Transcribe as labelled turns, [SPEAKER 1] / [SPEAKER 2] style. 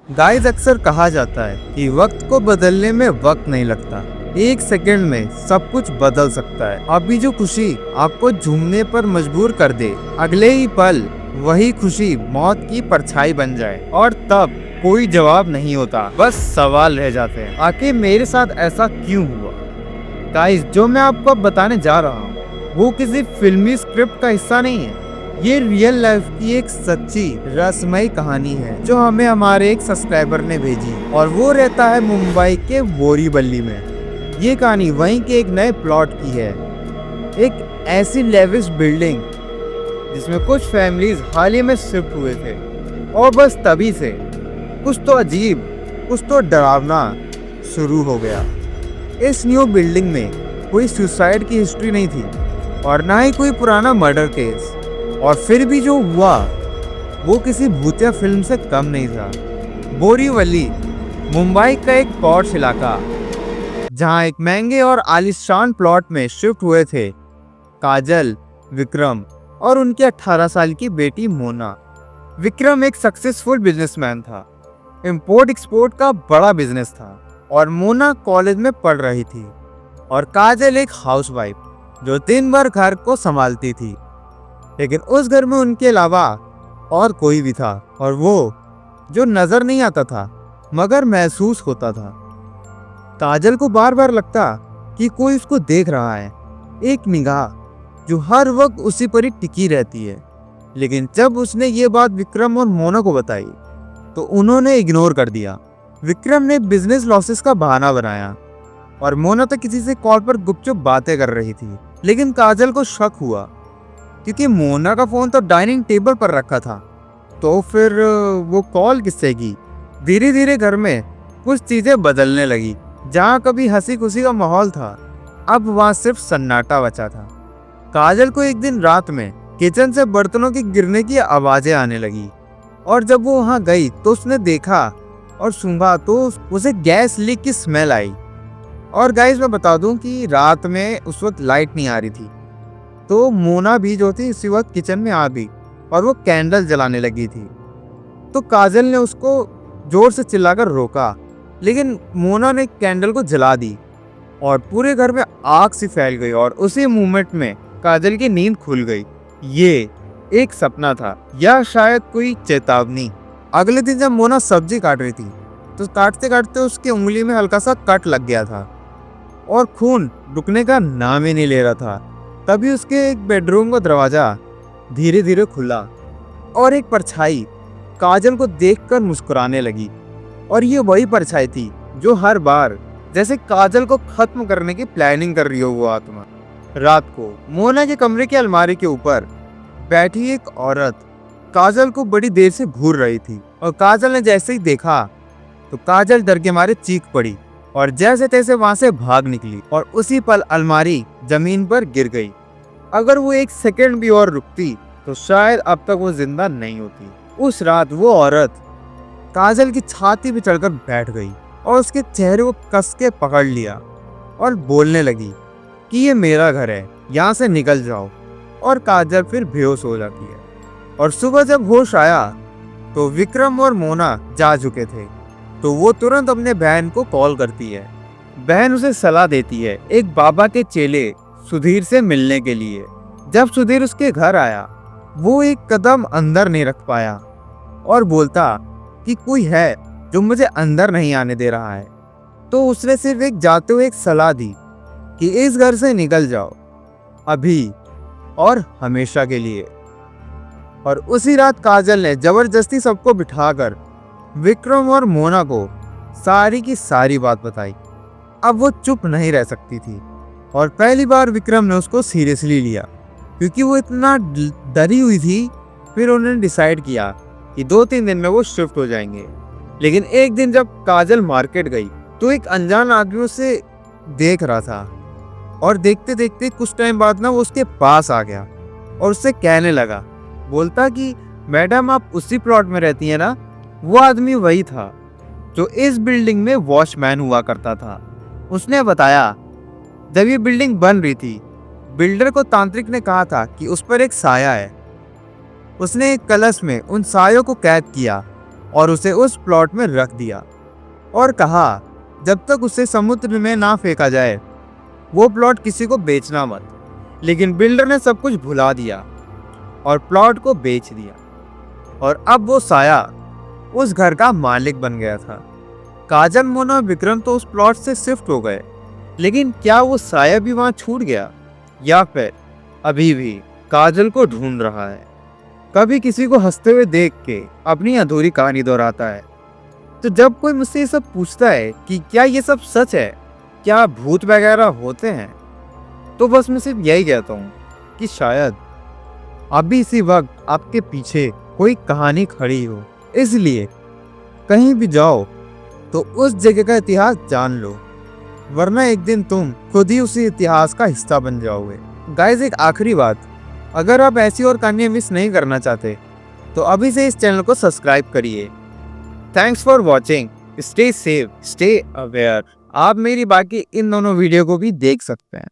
[SPEAKER 1] Guys, अक्सर कहा जाता है कि वक्त को बदलने में वक्त नहीं लगता। एक सेकंड में सब कुछ बदल सकता है। अभी जो खुशी आपको झूमने पर मजबूर कर दे, अगले ही पल वही खुशी मौत की परछाई बन जाए। और तब कोई जवाब नहीं होता, बस सवाल रह जाते हैं, आखिर मेरे साथ ऐसा क्यों हुआ। गाइस, जो मैं आपको अब बताने जा रहा हूँ वो किसी फिल्मी स्क्रिप्ट का हिस्सा नहीं है। ये रियल लाइफ की एक सच्ची रहस्यमयी कहानी है जो हमें हमारे एक सब्सक्राइबर ने भेजी, और वो रहता है मुंबई के बोरीवली में। ये कहानी वहीं के एक नए प्लॉट की है, एक ऐसी लेविश बिल्डिंग जिसमें कुछ फैमिलीज हाल ही में शिफ्ट हुए थे, और बस तभी से कुछ तो अजीब, कुछ तो डरावना शुरू हो गया। इस न्यू बिल्डिंग में कोई सुसाइड की हिस्ट्री नहीं थी और ना ही कोई पुराना मर्डर केस, और फिर भी जो हुआ वो किसी भूतिया फिल्म से कम नहीं था। बोरीवली मुंबई का एक पॉश इलाका, जहां एक महंगे और आलीशान प्लॉट में शिफ्ट हुए थे काजल, विक्रम और उनकी 18 साल की बेटी मोना। विक्रम एक सक्सेसफुल बिजनेसमैन था, इंपोर्ट एक्सपोर्ट का बड़ा बिजनेस था, और मोना कॉलेज में पढ़ रही थी। और काजल एक हाउसवाइफ जो दिन भर घर को संभालती थी। लेकिन उस घर में उनके अलावा और कोई भी था, और वो जो नजर नहीं आता था मगर महसूस होता था। काजल को बार बार लगता कि कोई उसको देख रहा है, एक निगाह जो हर वक्त उसी पर ही टिकी रहती है। लेकिन जब उसने ये बात विक्रम और मोना को बताई तो उन्होंने इग्नोर कर दिया। विक्रम ने बिजनेस लॉसेस का बहाना बनाया, और मोना तो किसी से कॉल पर गुपचुप बातें कर रही थी। लेकिन काजल को शक हुआ, क्योंकि मोना का फोन तो डाइनिंग टेबल पर रखा था, तो फिर वो कॉल किससे की। धीरे धीरे घर में कुछ चीजें बदलने लगी। जहाँ कभी हंसी खुशी का माहौल था, अब वहाँ सिर्फ सन्नाटा बचा था। काजल को एक दिन रात में किचन से बर्तनों के गिरने की आवाजें आने लगी, और जब वो वहाँ गई तो उसने देखा और सूंघा तो उसे गैस लीक की स्मेल आई। और गाइस, मैं बता दूं कि रात में उस वक्त लाइट नहीं आ रही थी, तो मोना भी जो थी इसी वक्त किचन में आ गई और वो कैंडल जलाने लगी थी। तो काजल ने उसको जोर से चिल्लाकर रोका, लेकिन मोना ने कैंडल को जला दी और पूरे घर में आग सी फैल गई, और उसी मोमेंट में काजल की नींद खुल गई। ये एक सपना था या शायद कोई चेतावनी। अगले दिन जब मोना सब्जी काट रही थी तो काटते काटते उसकी उंगली में हल्का सा कट लग गया था, और खून रुकने का नाम ही नहीं ले रहा था। तभी उसके एक बेडरूम का दरवाजा धीरे धीरे खुला, और एक परछाई काजल को देखकर मुस्कुराने लगी। और ये वही परछाई थी जो हर बार जैसे काजल को खत्म करने की प्लानिंग कर रही हो वो आत्मा। रात को मोना के कमरे की अलमारी के ऊपर बैठी एक औरत काजल को बड़ी देर से घूर रही थी, और काजल ने जैसे ही देखा तो काजल डर के मारे चीख पड़ी और जैसे तैसे वहां से भाग निकली, और उसी पल अलमारी जमीन पर गिर गई। अगर वो एक सेकंड भी और रुकती तो शायद अब तक वो जिंदा नहीं होती। उस रात वो औरत काजल की छाती पे चढ़कर बैठ गई और उसके चेहरे को कस के पकड़ लिया और बोलने लगी कि ये मेरा घर है, यहाँ से निकल जाओ। और काजल फिर बेहोश हो जाती है, और सुबह जब होश आया तो विक्रम और मोना जा चुके थे। तो वो तुरंत अपने बहन को कॉल करती है। बहन उसे सलाह देती है एक बाबा के चेले सुधीर से मिलने के लिए। जब सुधीर उसके घर आया, वो एक कदम अंदर नहीं रख पाया और बोलता कि कोई है जो मुझे अंदर नहीं आने दे रहा है। तो उसने सिर्फ एक जाते हुए एक सलाह दी कि इस घर से निकल जाओ, अभी और हमेशा के लिए। और उसी रात काजल ने जबरदस्ती सबको बिठाकर विक्रम और मोना को सारी की सारी बात बताई। अब वो चुप नहीं रह सकती थी, और पहली बार विक्रम ने उसको सीरियसली लिया, क्योंकि वो इतना डरी हुई थी। फिर उन्होंने डिसाइड किया कि 2-3 दिन में वो शिफ्ट हो जाएंगे। लेकिन एक दिन जब काजल मार्केट गई तो एक अनजान आदमी उसे देख रहा था, और देखते देखते कुछ टाइम बाद ना वो उसके पास आ गया और उससे कहने लगा, बोलता कि मैडम, आप उसी प्लॉट में रहती हैं ना। वो आदमी वही था जो इस बिल्डिंग में वॉचमैन हुआ करता था। उसने बताया, जब ये बिल्डिंग बन रही थी, बिल्डर को तांत्रिक ने कहा था कि उस पर एक साया है। उसने एक कलश में उन सायों को कैद किया, और उसे उस प्लॉट में रख दिया और कहा जब तक उसे समुद्र में ना फेंका जाए वो प्लॉट किसी को बेचना मत। लेकिन बिल्डर ने सब कुछ भुला दिया और प्लॉट को बेच दिया और अब वो साया उस घर का मालिक बन गया था। काजल, मोना और विक्रम तो उस प्लॉट से शिफ्ट हो गए, लेकिन क्या वो साया भी वहां छूट गया या फिर अभी भी काजल को ढूंढ रहा है? कभी किसी को हंसते हुए देख के अपनी अधूरी कहानी दोहराता है। तो जब कोई मुझसे ये सब पूछता है कि क्या ये सब सच है, क्या भूत वगैरह होते हैं, तो बस मैं सिर्फ यही कहता हूँ कि शायद अभी इसी वक्त आपके पीछे कोई कहानी खड़ी हो। इसलिए कहीं भी जाओ तो उस जगह का इतिहास जान लो, वरना एक दिन तुम खुद ही उसी इतिहास का हिस्सा बन जाओगे। गाइस, एक आखिरी बात, अगर आप ऐसी और कहानियां मिस नहीं करना चाहते तो अभी से इस चैनल को सब्सक्राइब करिए। Thanks for watching, stay safe, stay aware. आप मेरी बाकी इन दोनों वीडियो को भी देख सकते हैं।